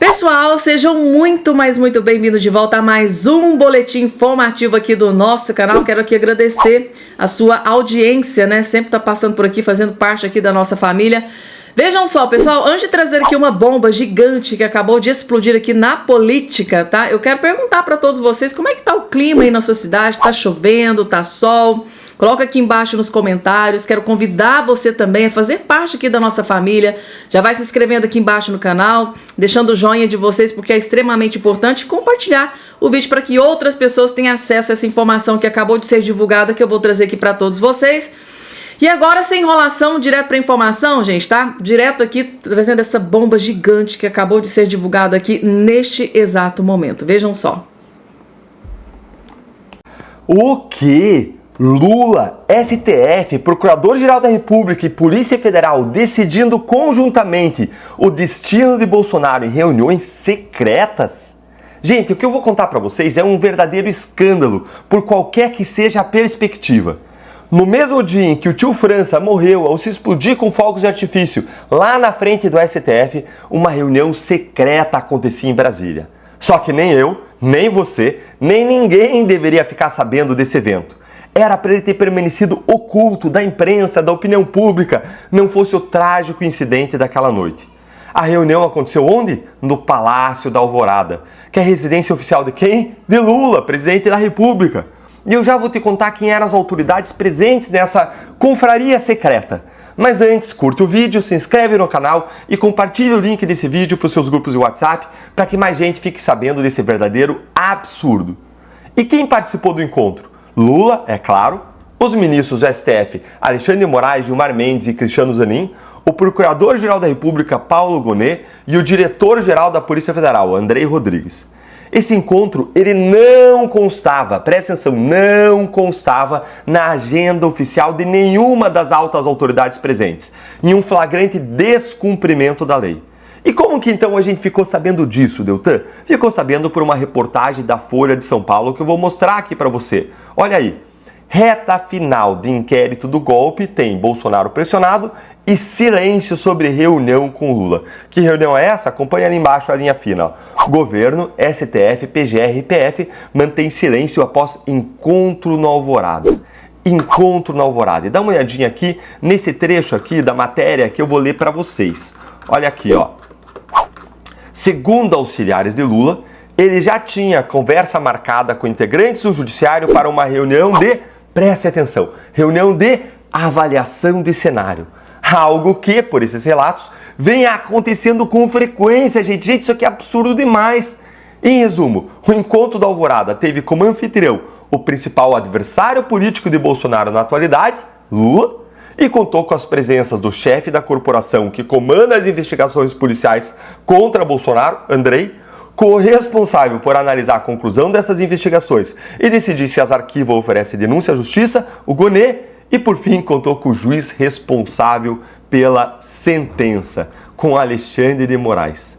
Pessoal, sejam muito bem-vindos de volta a mais um boletim informativo aqui do nosso canal. Quero aqui agradecer a sua audiência, né? Sempre tá passando por aqui, fazendo parte aqui da nossa família. Vejam só, pessoal, antes de trazer aqui uma bomba gigante que acabou de explodir aqui na política, tá? Eu quero perguntar para todos vocês como é que tá o clima aí na sua cidade. Tá chovendo, tá sol? Coloca aqui embaixo nos comentários. Quero convidar você também a fazer parte aqui da nossa família. Já vai se inscrevendo aqui embaixo no canal, deixando o joinha de vocês, porque é extremamente importante compartilhar o vídeo para que outras pessoas tenham acesso a essa informação que acabou de ser divulgada, que eu vou trazer aqui para todos vocês. E agora, sem enrolação, direto para informação, gente, tá? Direto aqui, trazendo essa bomba gigante que acabou de ser divulgada aqui neste exato momento. Vejam só. O quê? Lula, STF, Procurador-Geral da República e Polícia Federal decidindo conjuntamente o destino de Bolsonaro em reuniões secretas? Gente, o que eu vou contar para vocês é um verdadeiro escândalo, por qualquer que seja a perspectiva. No mesmo dia em que o tio França morreu ao se explodir com fogos de artifício lá na frente do STF, uma reunião secreta acontecia em Brasília. Só que nem eu, nem você, nem ninguém deveria ficar sabendo desse evento. Era para ele ter permanecido oculto da imprensa, da opinião pública, não fosse o trágico incidente daquela noite. A reunião aconteceu onde? No Palácio da Alvorada, que é a residência oficial de quem? De Lula, presidente da República. E eu já vou te contar quem eram as autoridades presentes nessa confraria secreta. Mas antes, curta o vídeo, se inscreve no canal e compartilhe o link desse vídeo para os seus grupos de WhatsApp para que mais gente fique sabendo desse verdadeiro absurdo. E quem participou do encontro? Lula, é claro, os ministros do STF Alexandre de Moraes, Gilmar Mendes e Cristiano Zanin, o Procurador-Geral da República Paulo Gonet e o Diretor-Geral da Polícia Federal Andrei Rodrigues. Esse encontro, ele não constava, presta atenção, não constava na agenda oficial de nenhuma das altas autoridades presentes, em um flagrante descumprimento da lei. E como que então a gente ficou sabendo disso, Deltan? Ficou sabendo por uma reportagem da Folha de São Paulo que eu vou mostrar aqui para você. Olha aí, reta final de inquérito do golpe tem Bolsonaro pressionado e silêncio sobre reunião com Lula. Que reunião é essa? Acompanha ali embaixo a linha fina. Ó. Governo, STF, PGR e PF mantém silêncio após encontro no Alvorada. Encontro no Alvorada. E dá uma olhadinha aqui nesse trecho aqui da matéria que eu vou ler para vocês. Olha aqui, ó. Segundo auxiliares de Lula, ele já tinha conversa marcada com integrantes do judiciário para uma reunião de, preste atenção, reunião de avaliação de cenário. Algo que, por esses relatos, vem acontecendo com frequência, gente. Gente, isso aqui é absurdo demais. Em resumo, o encontro da Alvorada teve como anfitrião o principal adversário político de Bolsonaro na atualidade, Lula, e contou com as presenças do chefe da corporação que comanda as investigações policiais contra Bolsonaro, Andrei, com o responsável por analisar a conclusão dessas investigações e decidir se as arquivos oferecem denúncia à justiça, o Gonet, e por fim contou com o juiz responsável pela sentença, com Alexandre de Moraes.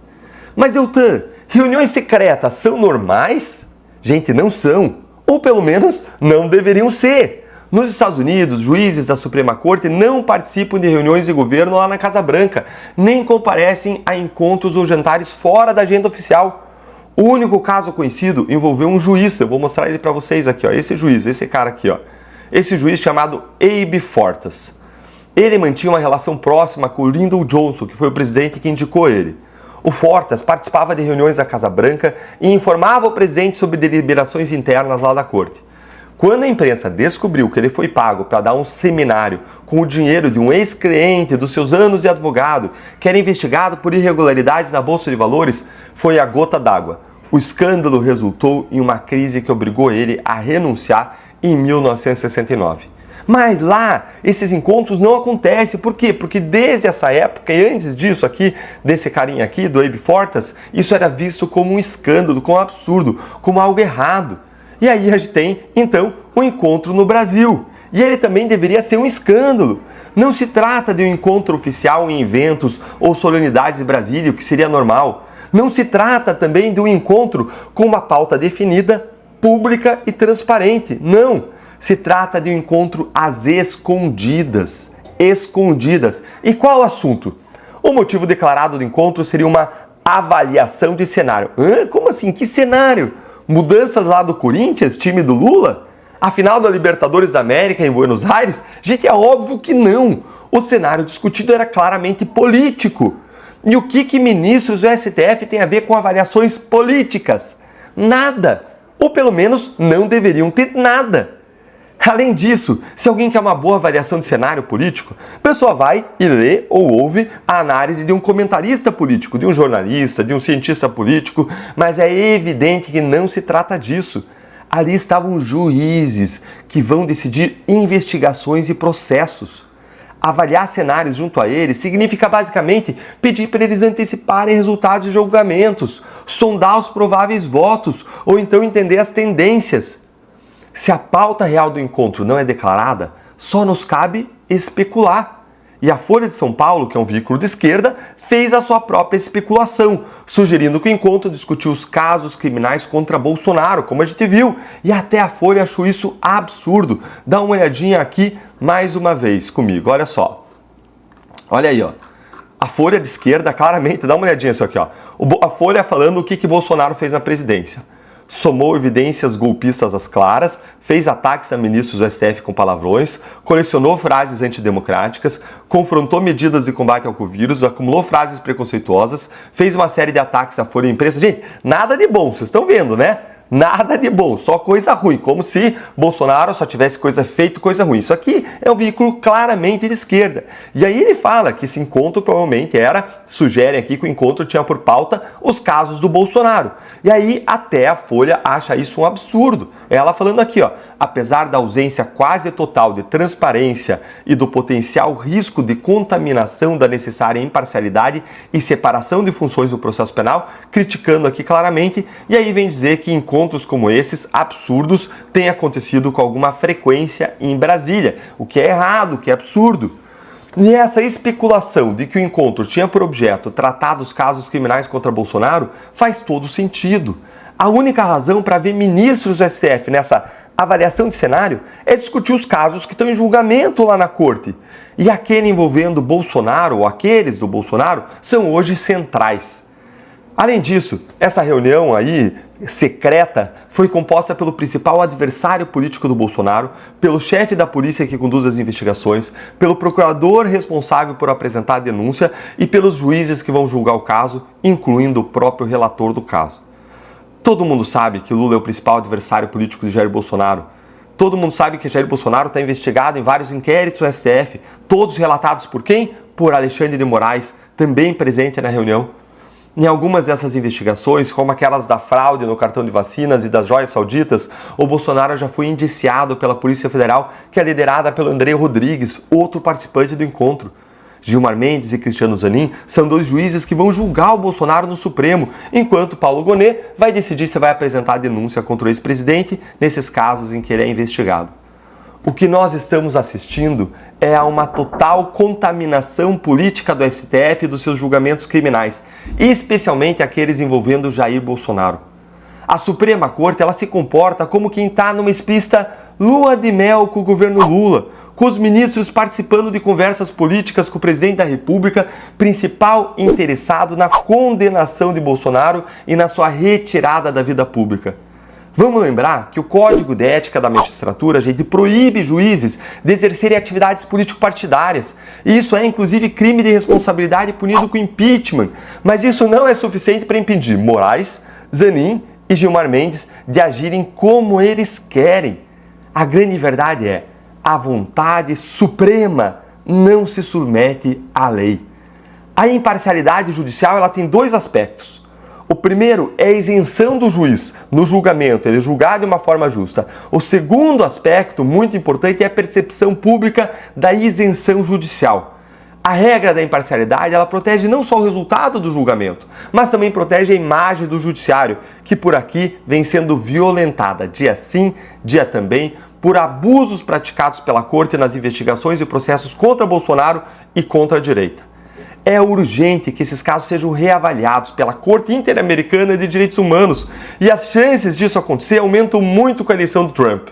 Mas Deltan, reuniões secretas são normais? Gente, não são, ou pelo menos não deveriam ser. Nos Estados Unidos, juízes da Suprema Corte não participam de reuniões de governo lá na Casa Branca, nem comparecem a encontros ou jantares fora da agenda oficial. O único caso conhecido envolveu um juiz, eu vou mostrar ele para vocês aqui, ó, esse juiz, esse cara aqui, ó. Esse juiz chamado Abe Fortas. Ele mantinha uma relação próxima com o Lyndon Johnson, que foi o presidente que indicou ele. O Fortas participava de reuniões da Casa Branca e informava o presidente sobre deliberações internas lá da corte. Quando a imprensa descobriu que ele foi pago para dar um seminário com o dinheiro de um ex-cliente dos seus anos de advogado, que era investigado por irregularidades na Bolsa de Valores, foi a gota d'água. O escândalo resultou em uma crise que obrigou ele a renunciar em 1969. Mas lá, esses encontros não acontecem. Por quê? Porque desde essa época e antes disso aqui, desse carinha aqui, do Abe Fortas, isso era visto como um escândalo, como um absurdo, como algo errado. E aí a gente tem, então, um encontro no Brasil. E ele também deveria ser um escândalo. Não se trata de um encontro oficial em eventos ou solenidades de Brasília, o que seria normal. Não se trata também de um encontro com uma pauta definida, pública e transparente. Não! Se trata de um encontro às escondidas. E qual o assunto? O motivo declarado do encontro seria uma avaliação de cenário. Como assim? Que cenário? Mudanças lá do Corinthians, time do Lula? A final da Libertadores da América em Buenos Aires? Gente, é óbvio que não. O cenário discutido era claramente político. E o que ministros do STF têm a ver com avaliações políticas? Nada. Ou pelo menos não deveriam ter nada. Além disso, se alguém quer uma boa avaliação de cenário político, a pessoa vai e lê ou ouve a análise de um comentarista político, de um jornalista, de um cientista político, mas é evidente que não se trata disso. Ali estavam juízes que vão decidir investigações e processos. Avaliar cenários junto a eles significa basicamente pedir para eles anteciparem resultados de julgamentos, sondar os prováveis votos ou então entender as tendências. Se a pauta real do encontro não é declarada, só nos cabe especular. E a Folha de São Paulo, que é um veículo de esquerda, fez a sua própria especulação, sugerindo que o encontro discutiu os casos criminais contra Bolsonaro, como a gente viu. E até a Folha achou isso absurdo. Dá uma olhadinha aqui mais uma vez comigo, olha só. Olha aí, ó. A Folha de esquerda, claramente, dá uma olhadinha isso aqui, ó. A Folha falando o que Bolsonaro fez na presidência. Somou evidências golpistas às claras, fez ataques a ministros do STF com palavrões, colecionou frases antidemocráticas, confrontou medidas de combate ao Covírus, acumulou frases preconceituosas, fez uma série de ataques à Folha e imprensa. Gente, nada de bom, vocês estão vendo, né? Nada de bom, só coisa ruim, como se Bolsonaro só tivesse feito coisa ruim. Isso aqui é um veículo claramente de esquerda. E aí ele fala que esse encontro provavelmente sugere aqui que o encontro tinha por pauta os casos do Bolsonaro. E aí até a Folha acha isso um absurdo. Ela falando aqui, ó, apesar da ausência quase total de transparência e do potencial risco de contaminação da necessária imparcialidade e separação de funções do processo penal, criticando aqui claramente, e aí vem dizer que encontros como esses, absurdos, têm acontecido com alguma frequência em Brasília, o que é errado, o que é absurdo. E essa especulação de que o encontro tinha por objeto tratar dos casos criminais contra Bolsonaro faz todo sentido. A única razão para ver ministros do STF nessa avaliação de cenário é discutir os casos que estão em julgamento lá na corte. E aquele envolvendo Bolsonaro, ou aqueles do Bolsonaro, são hoje centrais. Além disso, essa reunião aí, secreta, foi composta pelo principal adversário político do Bolsonaro, pelo chefe da polícia que conduz as investigações, pelo procurador responsável por apresentar a denúncia e pelos juízes que vão julgar o caso, incluindo o próprio relator do caso. Todo mundo sabe que Lula é o principal adversário político de Jair Bolsonaro. Todo mundo sabe que Jair Bolsonaro está investigado em vários inquéritos do STF, todos relatados por quem? Por Alexandre de Moraes, também presente na reunião. Em algumas dessas investigações, como aquelas da fraude no cartão de vacinas e das joias sauditas, o Bolsonaro já foi indiciado pela Polícia Federal, que é liderada pelo André Rodrigues, outro participante do encontro. Gilmar Mendes e Cristiano Zanin são dois juízes que vão julgar o Bolsonaro no Supremo, enquanto Paulo Gonet vai decidir se vai apresentar a denúncia contra o ex-presidente nesses casos em que ele é investigado. O que nós estamos assistindo é a uma total contaminação política do STF e dos seus julgamentos criminais, especialmente aqueles envolvendo Jair Bolsonaro. A Suprema Corte ela se comporta como quem está numa explícita lua de mel com o governo Lula, com os ministros participando de conversas políticas com o presidente da República, principal interessado na condenação de Bolsonaro e na sua retirada da vida pública. Vamos lembrar que o Código de Ética da Magistratura, gente, proíbe juízes de exercerem atividades político-partidárias. E isso é, inclusive, crime de responsabilidade punido com impeachment. Mas isso não é suficiente para impedir Moraes, Zanin e Gilmar Mendes de agirem como eles querem. A grande verdade é, a vontade suprema não se submete à lei. A imparcialidade judicial ela tem dois aspectos. O primeiro é a isenção do juiz no julgamento, ele julgar de uma forma justa. O segundo aspecto, muito importante, é a percepção pública da isenção judicial. A regra da imparcialidade, ela protege não só o resultado do julgamento, mas também protege a imagem do judiciário, que por aqui vem sendo violentada, dia sim, dia também, por abusos praticados pela Corte nas investigações e processos contra Bolsonaro e contra a direita. É urgente que esses casos sejam reavaliados pela Corte Interamericana de Direitos Humanos e as chances disso acontecer aumentam muito com a eleição do Trump.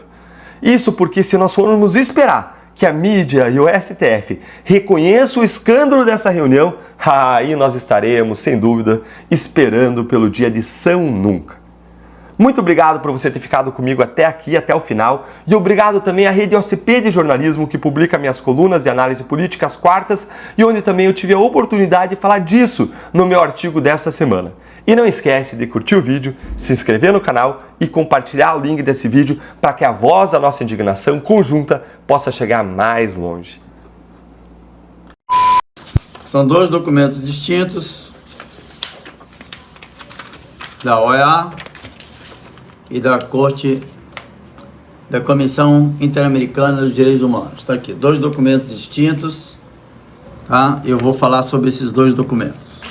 Isso porque se nós formos esperar que a mídia e o STF reconheçam o escândalo dessa reunião, aí nós estaremos, sem dúvida, esperando pelo dia de São Nunca. Muito obrigado por você ter ficado comigo até aqui, até o final, e obrigado também à Rede OCP de Jornalismo, que publica minhas colunas de análise política às quartas, e onde também eu tive a oportunidade de falar disso no meu artigo dessa semana. E não esquece de curtir o vídeo, se inscrever no canal e compartilhar o link desse vídeo para que a voz da nossa indignação conjunta possa chegar mais longe. São dois documentos distintos da OEA e da Comissão Interamericana dos Direitos Humanos. Está aqui, dois documentos distintos, tá? Eu vou falar sobre esses dois documentos.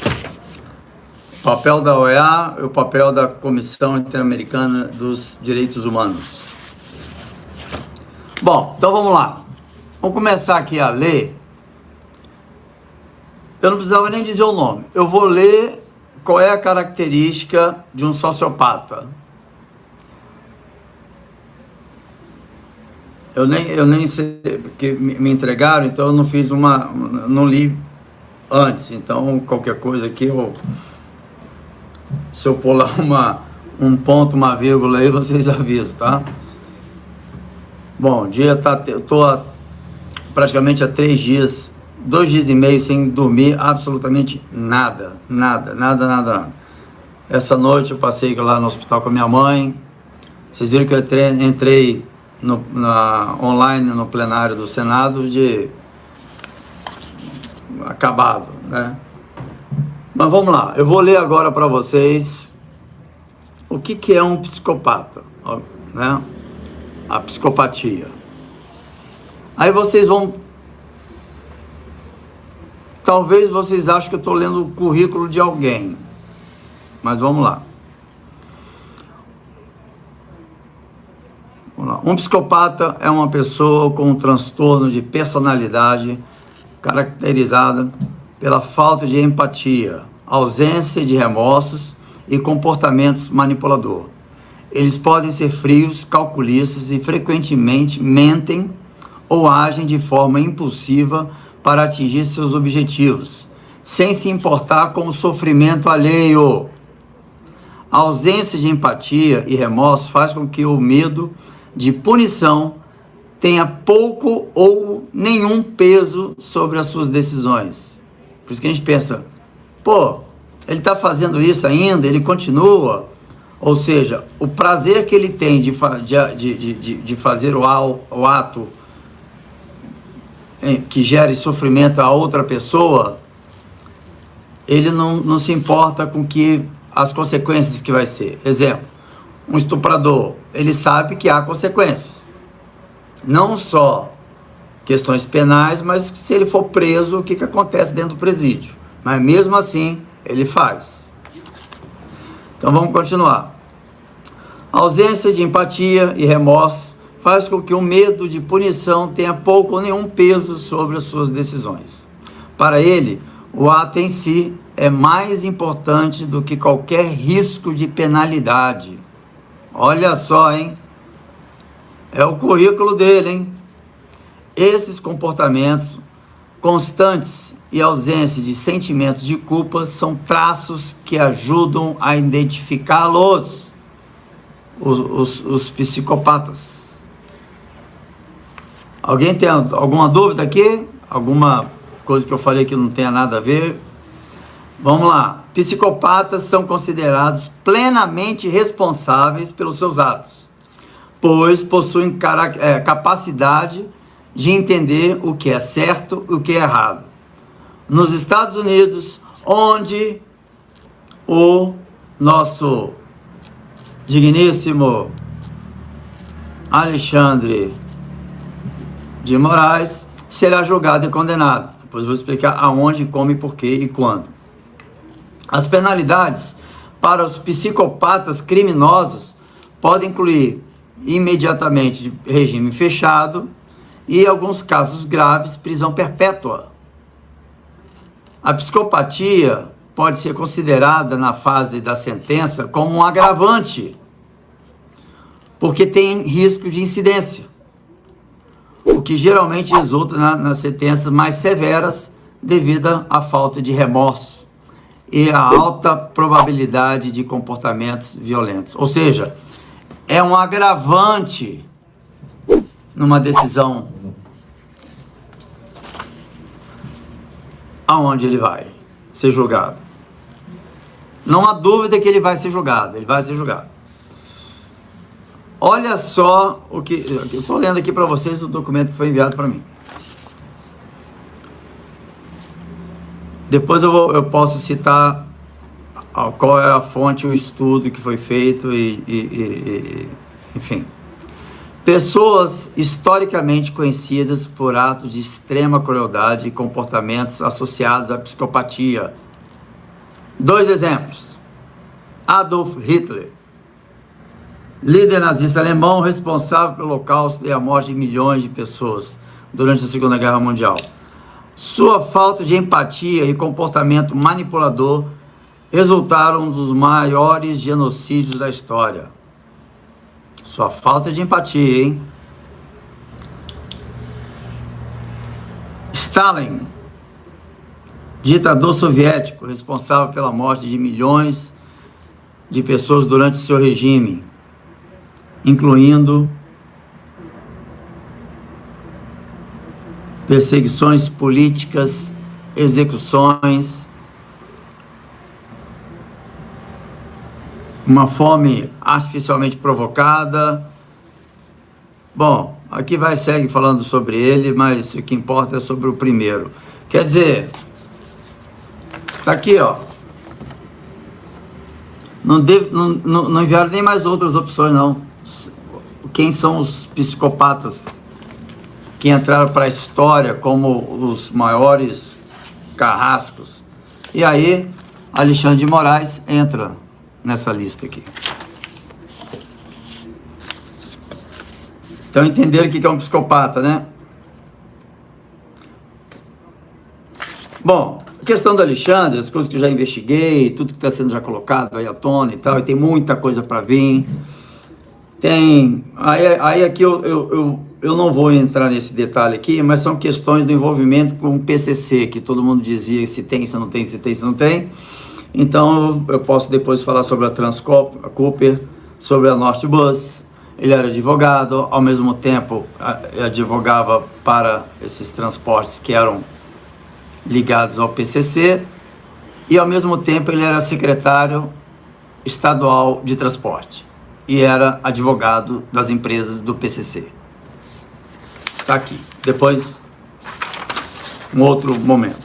O papel da OEA e o papel da Comissão Interamericana dos Direitos Humanos. Bom, então vamos lá. Vamos começar aqui a ler. Eu não precisava nem dizer o nome. Eu vou ler qual é a característica de um sociopata. Eu nem sei, porque me entregaram, então eu não fiz não li antes. Então, qualquer coisa aqui, se eu pular um ponto, uma vírgula aí, vocês avisam, tá? Bom, eu tô praticamente há 3 dias, 2 dias e meio sem dormir absolutamente nada. Essa noite eu passei lá no hospital com a minha mãe. Vocês viram que eu entrei online no plenário do Senado acabado, né? Mas vamos lá, eu vou ler agora para vocês o que é um psicopata, né? A psicopatia. Aí vocês vão... Talvez vocês achem que eu estou lendo o currículo de alguém, mas vamos lá. Um psicopata é uma pessoa com um transtorno de personalidade caracterizada pela falta de empatia, ausência de remorsos e comportamentos manipulador. Eles podem ser frios, calculistas e frequentemente mentem ou agem de forma impulsiva para atingir seus objetivos, sem se importar com o sofrimento alheio. A ausência de empatia e remorso faz com que o medo de punição tenha pouco ou nenhum peso sobre as suas decisões. Por isso que a gente pensa, pô, ele está fazendo isso ainda, ele continua. Ou seja, o prazer que ele tem de fazer o ato que gere sofrimento a outra pessoa, ele não se importa com as consequências que vai ser. Exemplo, um estuprador, ele sabe que há consequências. Não só questões penais, mas se ele for preso, o que acontece dentro do presídio. Mas mesmo assim, ele faz. Então vamos continuar. A ausência de empatia e remorso faz com que o medo de punição tenha pouco ou nenhum peso sobre as suas decisões. Para ele, o ato em si é mais importante do que qualquer risco de penalidade. Olha só, hein? É o currículo dele, hein? Esses comportamentos constantes e ausência de sentimentos de culpa são traços que ajudam a identificá-los, os psicopatas. Alguém tem alguma dúvida aqui? Alguma coisa que eu falei que não tenha nada a ver? Vamos lá. Psicopatas são considerados plenamente responsáveis pelos seus atos, pois possuem capacidade de entender o que é certo e o que é errado. Nos Estados Unidos, onde o nosso digníssimo Alexandre de Moraes será julgado e condenado. Depois vou explicar aonde, como e porquê e quando. As penalidades para os psicopatas criminosos podem incluir imediatamente regime fechado e, em alguns casos graves, prisão perpétua. A psicopatia pode ser considerada na fase da sentença como um agravante, porque tem risco de incidência. o que geralmente resulta nas sentenças mais severas devido à falta de remorso e à alta probabilidade de comportamentos violentos. Ou seja, é um agravante numa decisão aonde ele vai ser julgado. Não há dúvida que ele vai ser julgado, Olha só o que eu estou lendo aqui para vocês o documento que foi enviado para mim. Depois eu posso citar qual é a fonte, o estudo que foi feito enfim. Pessoas historicamente conhecidas por atos de extrema crueldade e comportamentos associados à psicopatia. 2 exemplos. Adolf Hitler, líder nazista alemão responsável pelo Holocausto e a morte de milhões de pessoas durante a Segunda Guerra Mundial. Sua falta de empatia e comportamento manipulador resultaram dos maiores genocídios da história. Sua falta de empatia, hein? Stalin, ditador soviético, responsável pela morte de milhões de pessoas durante o seu regime, incluindo perseguições políticas, execuções, uma fome artificialmente provocada. Bom, aqui segue falando sobre ele, mas o que importa é sobre o primeiro. Quer dizer, tá aqui, ó. Não enviaram nem mais outras opções, não. Quem são os psicopatas que entraram para a história como os maiores carrascos? E aí, Alexandre de Moraes entra nessa lista aqui. Então entenderam o que é um psicopata, né? Bom, a questão do Alexandre, as coisas que eu já investiguei, tudo que está sendo já colocado aí à tona e tal, e tem muita coisa para vir. Aí aqui eu não vou entrar nesse detalhe aqui, mas são questões do envolvimento com o PCC, que todo mundo dizia se tem, se não tem, se tem, se não tem. Então eu posso depois falar sobre a Transcooper, sobre a Northbus. Ele era advogado, ao mesmo tempo advogava para esses transportes que eram ligados ao PCC, e ao mesmo tempo ele era secretário estadual de transporte e era advogado das empresas do PCC. Tá aqui. Depois, um outro momento.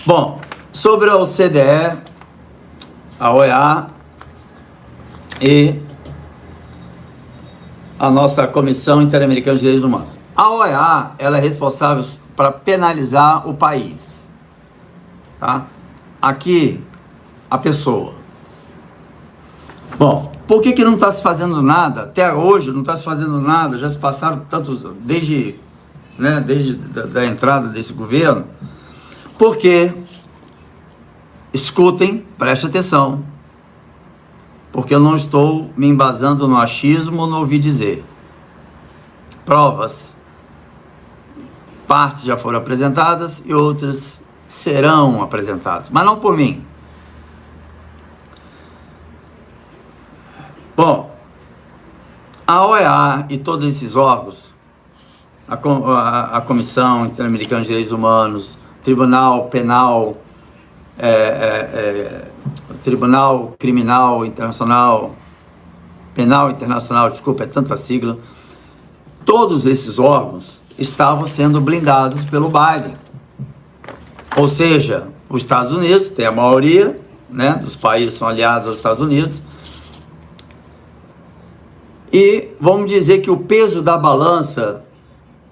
Bom, sobre a OCDE, a OEA e a nossa Comissão Interamericana de Direitos Humanos. A OEA, ela é responsável para penalizar o país, tá? Aqui, a pessoa. Bom, por que não está se fazendo nada? Até hoje não está se fazendo nada, já se passaram tantos, desde da entrada desse governo, porque, escutem, preste atenção, porque eu não estou me embasando no achismo, no ouvir dizer. Provas. Partes já foram apresentadas e outras serão apresentadas, mas não por mim. Bom, a OEA e todos esses órgãos, a Comissão Interamericana de Direitos Humanos, Tribunal Penal, Tribunal Criminal Internacional, Penal Internacional, desculpa, é tanta sigla, todos esses órgãos estavam sendo blindados pelo Biden. Ou seja, os Estados Unidos, tem a maioria, né, dos países são aliados aos Estados Unidos, e vamos dizer que o peso da balança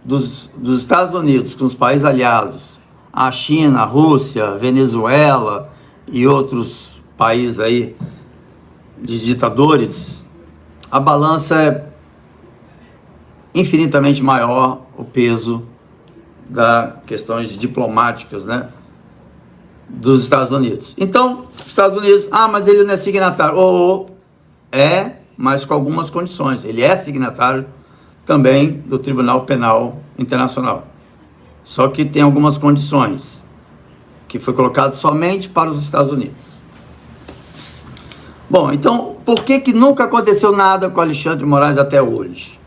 dos Estados Unidos com os países aliados, a China, a Rússia, a Venezuela e outros países aí de ditadores, a balança é infinitamente maior, o peso das questões diplomáticas, né, dos Estados Unidos. Então, os Estados Unidos, mas ele não é signatário. É, mas com algumas condições. Ele é signatário também do Tribunal Penal Internacional. Só que tem algumas condições, que foi colocado somente para os Estados Unidos. Bom, então, por que nunca aconteceu nada com Alexandre de Moraes até hoje?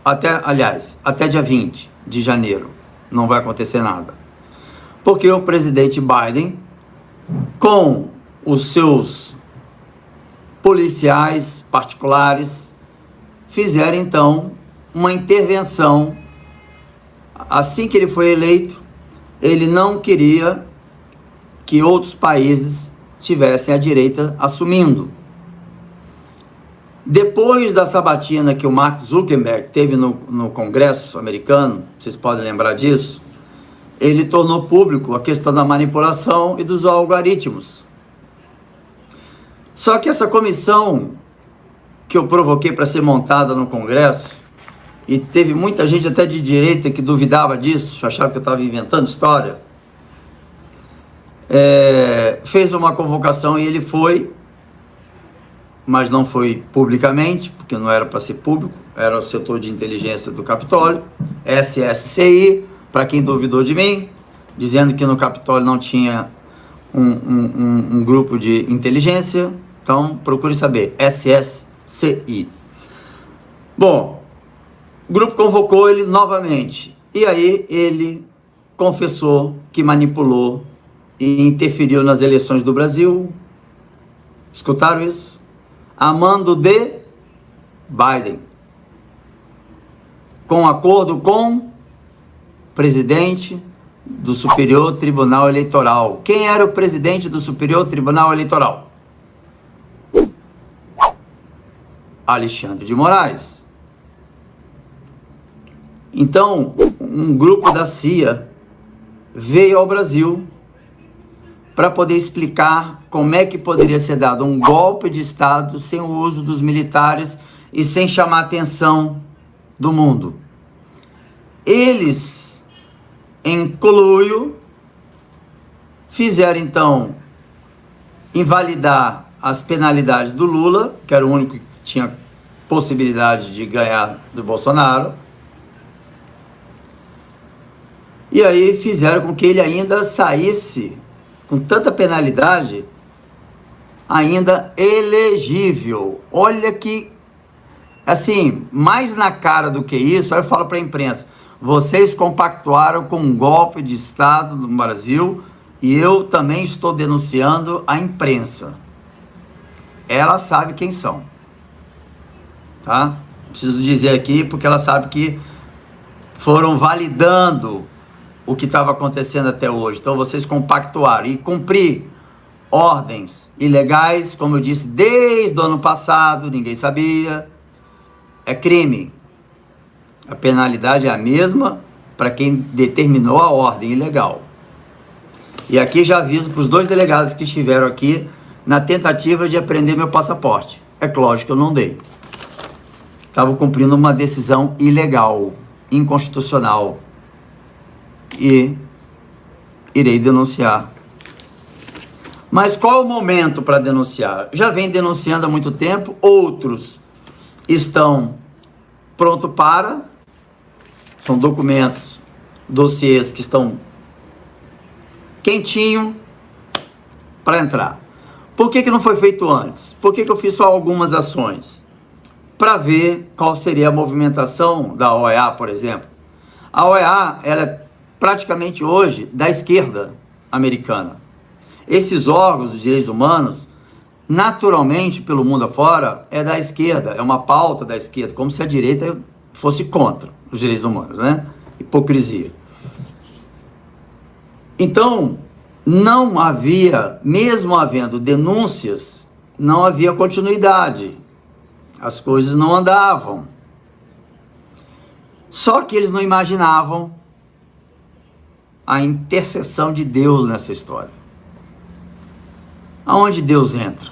Até dia 20 de janeiro não vai acontecer nada. Porque o presidente Biden, com os seus policiais particulares, fizeram então uma intervenção. Assim que ele foi eleito, ele não queria que outros países tivessem a direita assumindo. Depois da sabatina que o Mark Zuckerberg teve no Congresso americano, vocês podem lembrar disso, ele tornou público a questão da manipulação e dos algoritmos. Só que essa comissão que eu provoquei para ser montada no Congresso, e teve muita gente até de direita que duvidava disso, achava que eu estava inventando história, fez uma convocação e ele foi, mas não foi publicamente, porque não era para ser público, era o setor de inteligência do Capitólio, SSCI, para quem duvidou de mim, dizendo que no Capitólio não tinha um grupo de inteligência. Então procure saber, SSCI. Bom, o grupo convocou ele novamente, e aí ele confessou que manipulou e interferiu nas eleições do Brasil. Escutaram isso? A mando de Biden, com acordo com o presidente do Superior Tribunal Eleitoral. Quem era o presidente do Superior Tribunal Eleitoral? Alexandre de Moraes. Então, um grupo da CIA veio ao Brasil para poder explicar como é que poderia ser dado um golpe de Estado sem o uso dos militares e sem chamar a atenção do mundo. Eles, em conluio, fizeram então invalidar as penalidades do Lula, que era o único que tinha possibilidade de ganhar do Bolsonaro, e aí fizeram com que ele ainda saísse com tanta penalidade, ainda elegível. Olha que, assim, mais na cara do que isso, aí eu falo para a imprensa, vocês compactuaram com um golpe de Estado no Brasil, e eu também estou denunciando a imprensa. Ela sabe quem são, tá? Preciso dizer aqui, porque ela sabe que foram validando o que estava acontecendo até hoje. Então vocês compactuaram e cumprir ordens ilegais, como eu disse, desde o ano passado, ninguém sabia, é crime. A penalidade é a mesma para quem determinou a ordem ilegal. E aqui já aviso para os 2 delegados que estiveram aqui na tentativa de apreender meu passaporte. É lógico que eu não dei. Estava cumprindo uma decisão ilegal, inconstitucional. E irei denunciar. Mas qual é o momento para denunciar? Já vem denunciando há muito tempo, outros estão prontos para, são documentos, dossiês que estão quentinho para entrar. Por que não foi feito antes? Por que eu fiz só algumas ações? Para ver qual seria a movimentação da OEA, por exemplo. A OEA, ela é praticamente hoje da esquerda americana. Esses órgãos de direitos humanos, naturalmente, pelo mundo afora, é da esquerda, é uma pauta da esquerda, como se a direita fosse contra os direitos humanos, né? Hipocrisia. Então, não havia, mesmo havendo denúncias, não havia continuidade. As coisas não andavam. Só que eles não imaginavam a intercessão de Deus nessa história. Aonde Deus entra?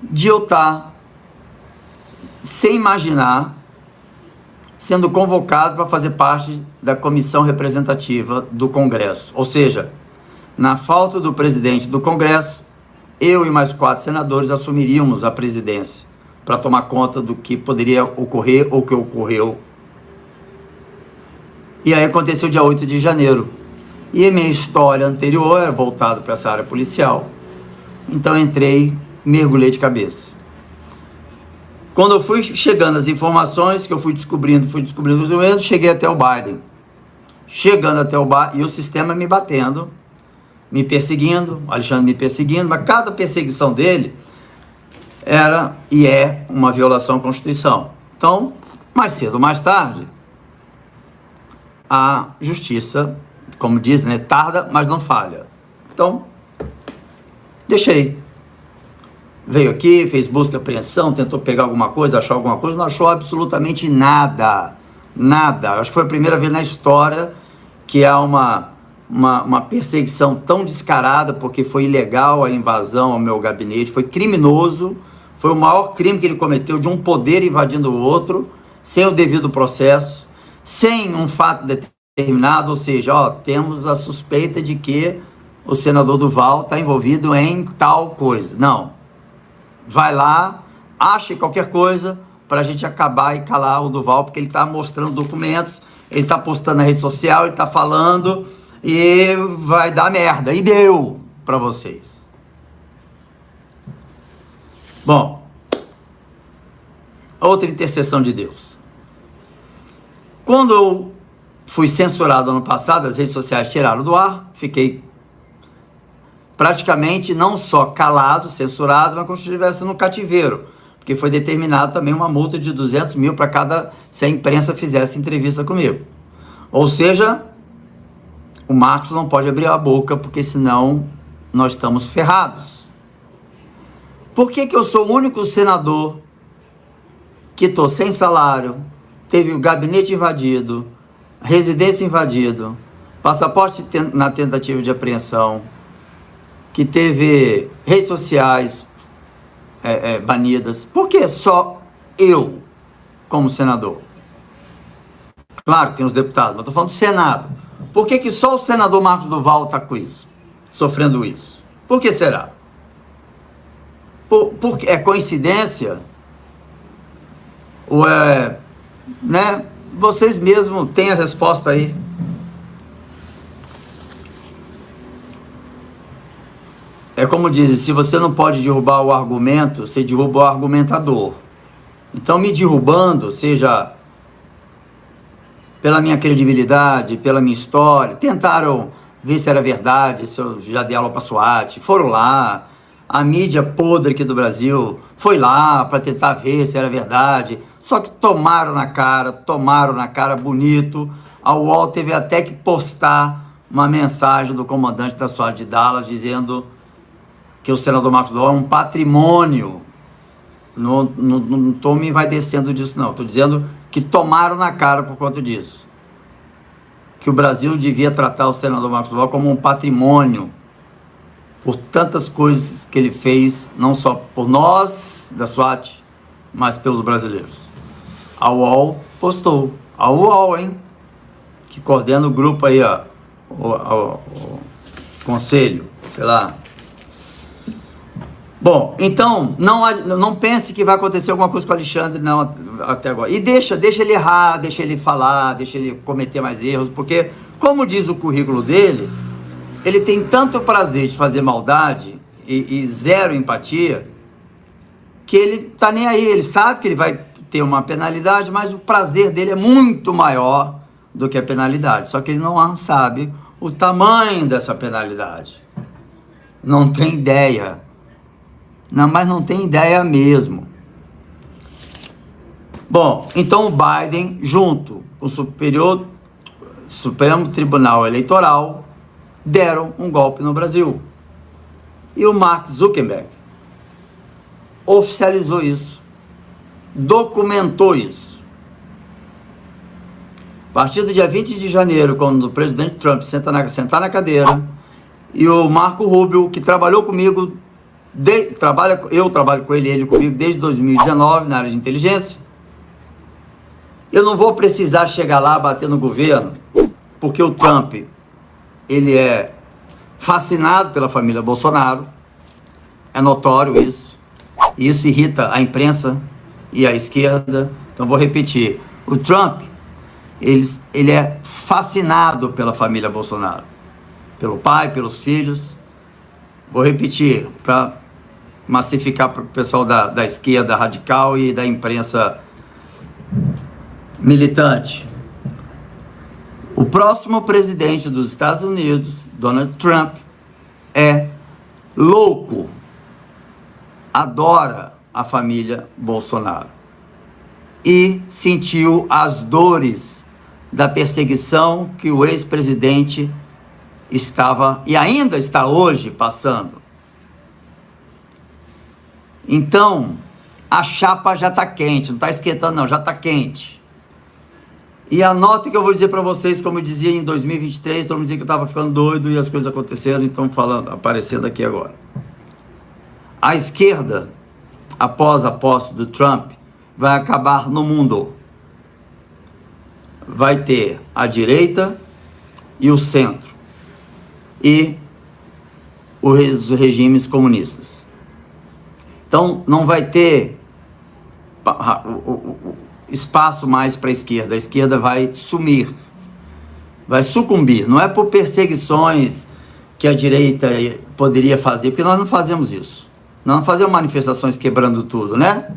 De eu estar, sem imaginar, sendo convocado para fazer parte da comissão representativa do Congresso. Ou seja, na falta do presidente do Congresso, eu e mais 4 senadores assumiríamos a presidência para tomar conta do que poderia ocorrer ou que ocorreu. E aí aconteceu dia 8 de janeiro. E a minha história anterior era voltada para essa área policial. Então entrei, mergulhei de cabeça. Quando eu fui chegando as informações que eu fui descobrindo, cheguei até o Biden. Chegando até o Biden, e o sistema me batendo, me perseguindo, Alexandre me perseguindo, mas cada perseguição dele era e é uma violação à Constituição. Então, mais cedo ou mais tarde, a justiça, como diz, né, tarda, mas não falha. Então, deixei. Veio aqui, fez busca e apreensão, tentou pegar alguma coisa, achou alguma coisa, não achou absolutamente nada. Nada. Acho que foi a primeira vez na história que há uma perseguição tão descarada, porque foi ilegal a invasão ao meu gabinete, foi criminoso, foi o maior crime que ele cometeu, de um poder invadindo o outro, sem o devido processo, sem um fato determinado, ou seja, temos a suspeita de que o senador Duval está envolvido em tal coisa. Não. Vai lá, ache qualquer coisa para a gente acabar e calar o Duval, porque ele está mostrando documentos, ele está postando na rede social, ele está falando e vai dar merda. E deu para vocês. Bom, outra intercessão de Deus. Quando eu fui censurado ano passado, as redes sociais tiraram do ar, fiquei praticamente não só calado, censurado, mas como se estivesse no cativeiro, porque foi determinado também uma multa de 200 mil para cada, se a imprensa fizesse entrevista comigo. Ou seja, o Marcos não pode abrir a boca, porque senão nós estamos ferrados. Por que eu sou o único senador que estou sem salário, teve o gabinete invadido, residência invadido, passaporte na tentativa de apreensão, que teve redes sociais banidas? Por que só eu, como senador? Claro que tem os deputados, mas estou falando do Senado. Por que só o senador Marcos Duval está com isso, sofrendo isso? Por que será? Porque é coincidência? Ou né? Vocês mesmos têm a resposta aí. É como dizem, se você não pode derrubar o argumento, você derruba o argumentador. Então, me derrubando, seja pela minha credibilidade, pela minha história, tentaram ver se era verdade, se eu já dei aula para SWAT, foram lá, a mídia podre aqui do Brasil foi lá para tentar ver se era verdade, só que tomaram na cara bonito. A UOL teve até que postar uma mensagem do comandante da SWAT de Dallas dizendo que o senador Marcos Duval é um patrimônio. Não estou me envaidecendo disso, não. Estou dizendo que tomaram na cara por conta disso. Que o Brasil devia tratar o senador Marcos Duval como um patrimônio, por tantas coisas que ele fez, não só por nós, da SWAT, mas pelos brasileiros. A UOL postou. A UOL, hein? Que coordena o grupo aí, ó. O conselho, sei lá. Bom, então, não pense que vai acontecer alguma coisa com o Alexandre, não, até agora. E deixa ele errar, deixa ele falar, deixa ele cometer mais erros, porque, como diz o currículo dele, ele tem tanto prazer de fazer maldade e zero empatia, que ele tá nem aí, ele sabe que ele vai ter uma penalidade, mas o prazer dele é muito maior do que a penalidade, só que ele não sabe o tamanho dessa penalidade. Não tem ideia. Não, mas não tem ideia mesmo. Bom, então o Biden, junto com o Supremo Tribunal Eleitoral, deram um golpe no Brasil. E o Mark Zuckerberg oficializou isso, documentou isso. A partir do dia 20 de janeiro, quando o presidente Trump sentar na cadeira, e o Marco Rubio, que trabalhou comigo, eu trabalho com ele comigo desde 2019 na área de inteligência. Eu não vou precisar chegar lá bater no governo, porque o Trump, ele é fascinado pela família Bolsonaro, é notório isso, e isso irrita a imprensa e a esquerda. Então vou repetir, o Trump, ele é fascinado pela família Bolsonaro, pelo pai, pelos filhos. Vou repetir, para massificar para o pessoal da esquerda radical e da imprensa militante. O próximo presidente dos Estados Unidos, Donald Trump, é louco, adora a família Bolsonaro e sentiu as dores da perseguição que o ex-presidente estava e ainda está hoje passando. Então, a chapa já está quente, não está esquentando não, já está quente. E anota que eu vou dizer para vocês, como eu dizia em 2023, todo mundo dizia que eu estava ficando doido e as coisas aconteceram, então aparecendo aqui agora. A esquerda, após a posse do Trump, vai acabar no mundo. Vai ter a direita e o centro. E os regimes comunistas. Então, não vai ter espaço mais para a esquerda vai sumir, vai sucumbir. Não é por perseguições que a direita poderia fazer, porque nós não fazemos isso. Nós não fazemos manifestações quebrando tudo, né?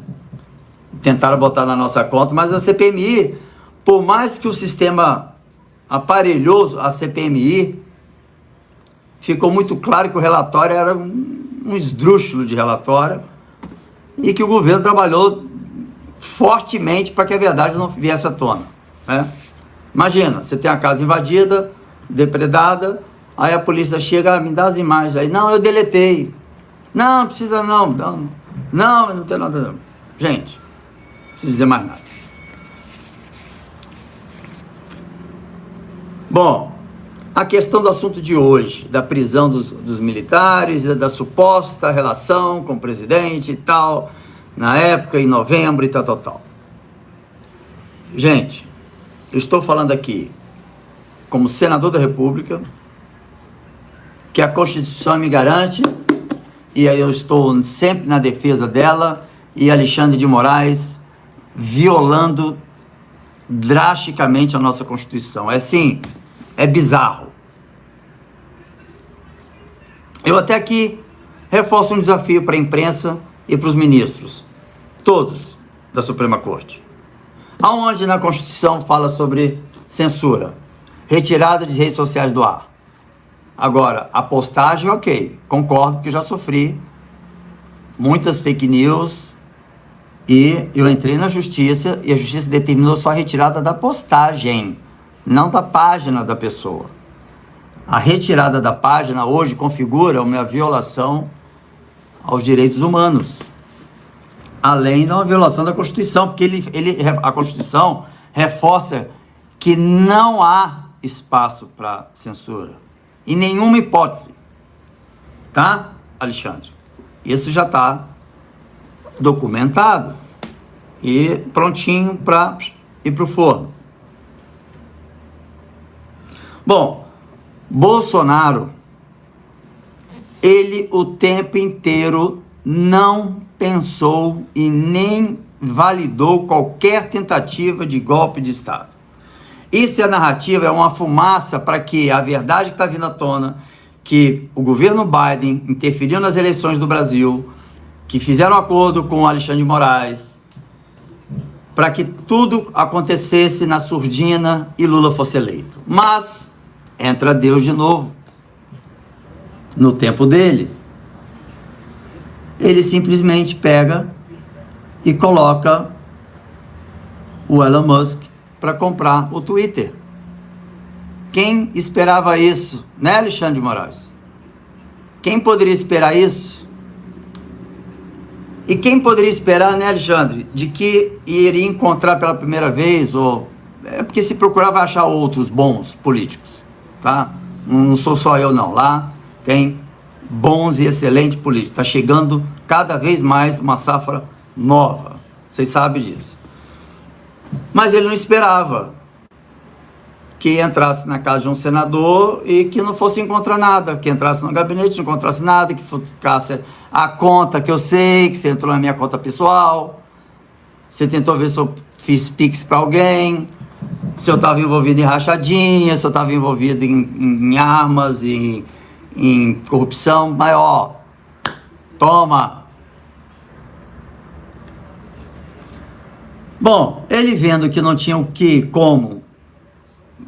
Tentaram botar na nossa conta, mas a CPMI, por mais que o sistema aparelhou a CPMI, ficou muito claro que o relatório era um esdrúxulo de relatório e que o governo trabalhou fortemente para que a verdade não viesse à tona, né? Imagina, você tem a casa invadida, depredada, aí a polícia chega, me dá as imagens aí, não, eu deletei, não precisa não tem nada não. Gente, não preciso dizer mais nada. Bom, a questão do assunto de hoje, da prisão dos militares, da suposta relação com o presidente e tal, na época, em novembro e tal. Gente, eu estou falando aqui como senador da República, que a Constituição me garante, e aí eu estou sempre na defesa dela, e Alexandre de Moraes violando drasticamente a nossa Constituição. É assim, é bizarro. Eu até aqui reforço um desafio para a imprensa e para os ministros, todos da Suprema Corte. Aonde na Constituição fala sobre censura, retirada de redes sociais do ar. Agora, a postagem, ok, concordo que já sofri muitas fake news e eu entrei na justiça e a justiça determinou só a retirada da postagem, não da página da pessoa. A retirada da página hoje configura uma violação aos direitos humanos, além de uma violação da Constituição, porque a Constituição reforça que não há espaço para censura, em nenhuma hipótese, tá, Alexandre? Isso já está documentado e prontinho para ir para o forno. Bom, Bolsonaro, ele o tempo inteiro não pensou e nem validou qualquer tentativa de golpe de Estado. Isso é a narrativa, é uma fumaça para que a verdade que está vindo à tona, que o governo Biden interferiu nas eleições do Brasil, que fizeram acordo com o Alexandre de Moraes, para que tudo acontecesse na surdina e Lula fosse eleito. Mas entra Deus de novo, no tempo dele. Ele simplesmente pega e coloca o Elon Musk para comprar o Twitter. Quem esperava isso, né, Alexandre de Moraes? Quem poderia esperar isso? E quem poderia esperar, né, Alexandre, de que iria encontrar pela primeira vez, ou é porque se procurava achar outros bons políticos, tá? Não sou só eu não, lá tem bons e excelentes políticos, está chegando cada vez mais uma safra nova, vocês sabem disso. Mas ele não esperava que entrasse na casa de um senador e que não fosse encontrar nada, que entrasse no gabinete, não encontrasse nada, que ficasse a conta que eu sei, que você entrou na minha conta pessoal. Você tentou ver se eu fiz Pix para alguém, se eu estava envolvido em rachadinha, se eu estava envolvido em armas, em corrupção. Mas, ó, toma! Bom, ele vendo que não tinha como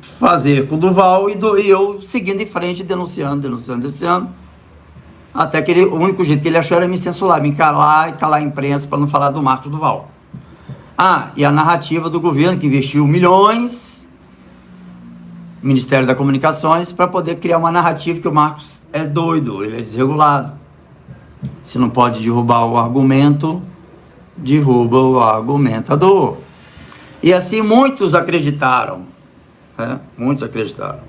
fazer com o Duval, e eu seguindo em frente, denunciando, até que o único jeito que ele achou era me censurar, me calar e calar a imprensa para não falar do Marcos Duval. E a narrativa do governo que investiu milhões, Ministério da Comunicações, para poder criar uma narrativa que o Marcos é doido, ele é desregulado. Se não pode derrubar o argumento, derruba o argumentador. E assim muitos acreditaram, né? Muitos acreditaram.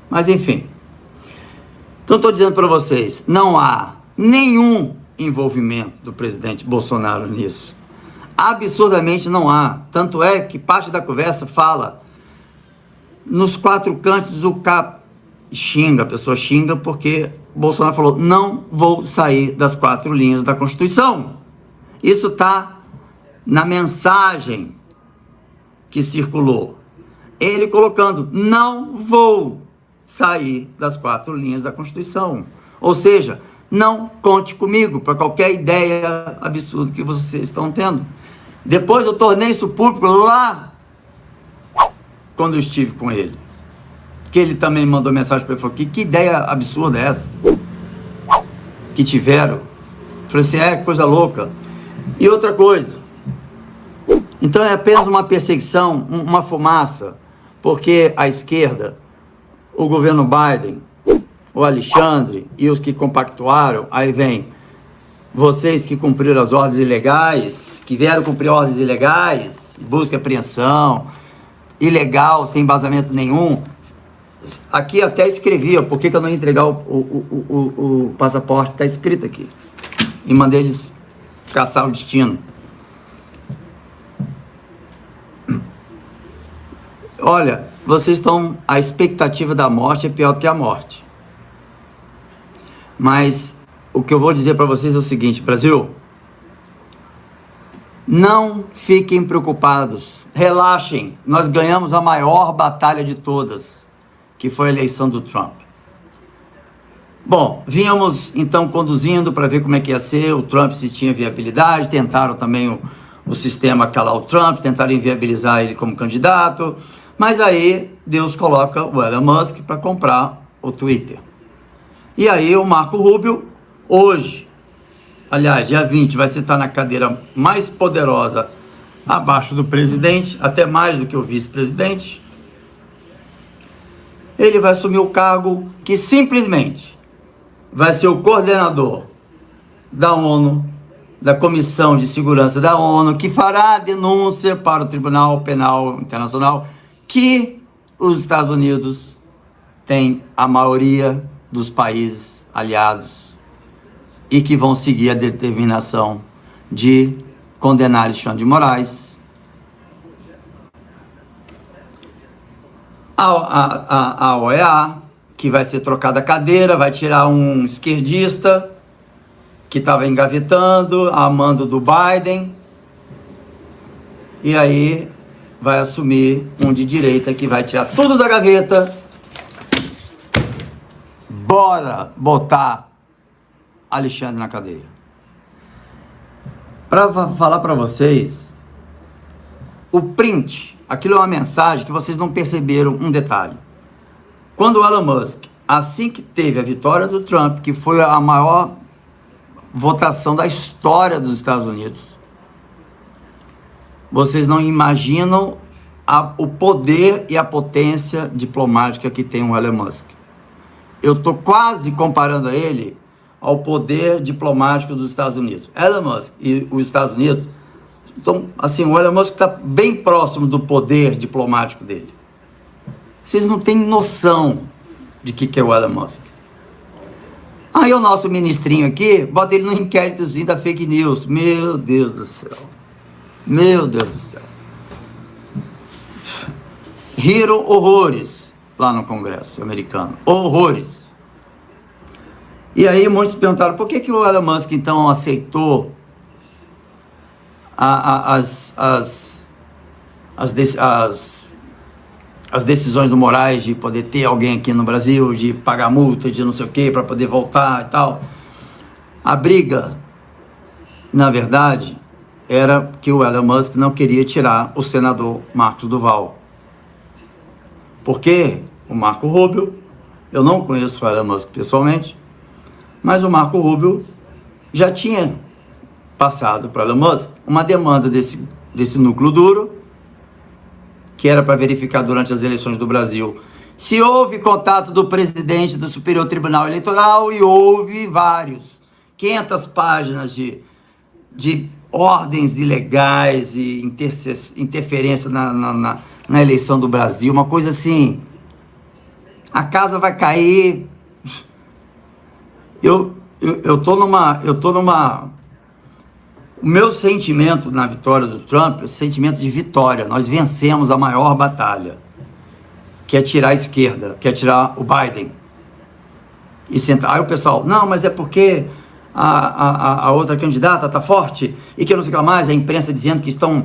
Mas enfim. Então estou dizendo para vocês, não há nenhum envolvimento do presidente Bolsonaro nisso. Absurdamente não há. Tanto é que parte da conversa fala nos quatro cantos o cap xinga, a pessoa xinga porque Bolsonaro falou: não vou sair das 4 linhas da Constituição. Isso está na mensagem que circulou. Ele colocando: não vou sair das 4 linhas da Constituição. Ou seja, não conte comigo para qualquer ideia absurda que vocês estão tendo. Depois eu tornei isso público lá quando eu estive com ele. Que ele também mandou mensagem para ele, falou: que ideia absurda é essa? Que tiveram? Eu falei assim: coisa louca. E outra coisa, então é apenas uma perseguição, uma fumaça, porque a esquerda, o governo Biden, o Alexandre e os que compactuaram, aí vem vocês que cumpriram as ordens ilegais, que vieram cumprir ordens ilegais, busca e apreensão, ilegal, sem embasamento nenhum. Aqui até escrevi, por que eu não ia entregar o passaporte, está escrito aqui. E mandei eles caçar o destino. Olha, vocês estão... A expectativa da morte é pior do que a morte. Mas o que eu vou dizer para vocês é o seguinte: Brasil, não fiquem preocupados, relaxem. Nós ganhamos a maior batalha de todas, que foi a eleição do Trump. Bom, vínhamos então conduzindo para ver como é que ia ser, o Trump se tinha viabilidade, tentaram também o sistema calar o Trump, tentaram inviabilizar ele como candidato, mas aí Deus coloca o Elon Musk para comprar o Twitter. E aí o Marco Rubio, hoje, aliás, dia 20, vai sentar na cadeira mais poderosa abaixo do presidente, até mais do que o vice-presidente. Ele vai assumir o cargo que simplesmente vai ser o coordenador da ONU, da Comissão de Segurança da ONU, que fará a denúncia para o Tribunal Penal Internacional que os Estados Unidos têm a maioria dos países aliados e que vão seguir a determinação de condenar Alexandre de Moraes. A OEA, que vai ser trocada a cadeira, vai tirar um esquerdista que estava engavetando, a mando do Biden, e aí vai assumir um de direita que vai tirar tudo da gaveta. Bora botar Alexandre na cadeia. Para falar para vocês, o print, aquilo é uma mensagem que vocês não perceberam um detalhe. Quando o Elon Musk, assim que teve a vitória do Trump, que foi a maior votação da história dos Estados Unidos, vocês não imaginam o poder e a potência diplomática que tem o Elon Musk. Eu estou quase comparando ele ao poder diplomático dos Estados Unidos. Elon Musk e os Estados Unidos, então, assim, o Elon Musk está bem próximo do poder diplomático dele. Vocês não têm noção de que é o Elon Musk. Aí o nosso ministrinho aqui, bota ele no inquéritozinho da fake news. Meu Deus do céu. Meu Deus do céu. Riram horrores lá no Congresso americano. Horrores. E aí muitos perguntaram, por que o Elon Musk então aceitou as decisões do Moraes de poder ter alguém aqui no Brasil, de pagar multa, de não sei o que, para poder voltar e tal. A briga, na verdade, era que o Elon Musk não queria tirar o senador Marcos Duval. Porque o Marco Rubio, eu não conheço o Elon Musk pessoalmente, mas o Marco Rubio já tinha passado para o Elon Musk uma demanda desse núcleo duro, que era para verificar durante as eleições do Brasil se houve contato do presidente do Superior Tribunal Eleitoral, e houve vários. 500 páginas de ordens ilegais e interferência na eleição do Brasil, uma coisa assim, a casa vai cair. Eu tô numa... O meu sentimento na vitória do Trump é sentimento de vitória. Nós vencemos a maior batalha, que é tirar a esquerda, que é tirar o Biden. E sentar. Aí o pessoal, não, mas é porque a outra candidata está forte, e que não sei o que mais, a imprensa dizendo que estão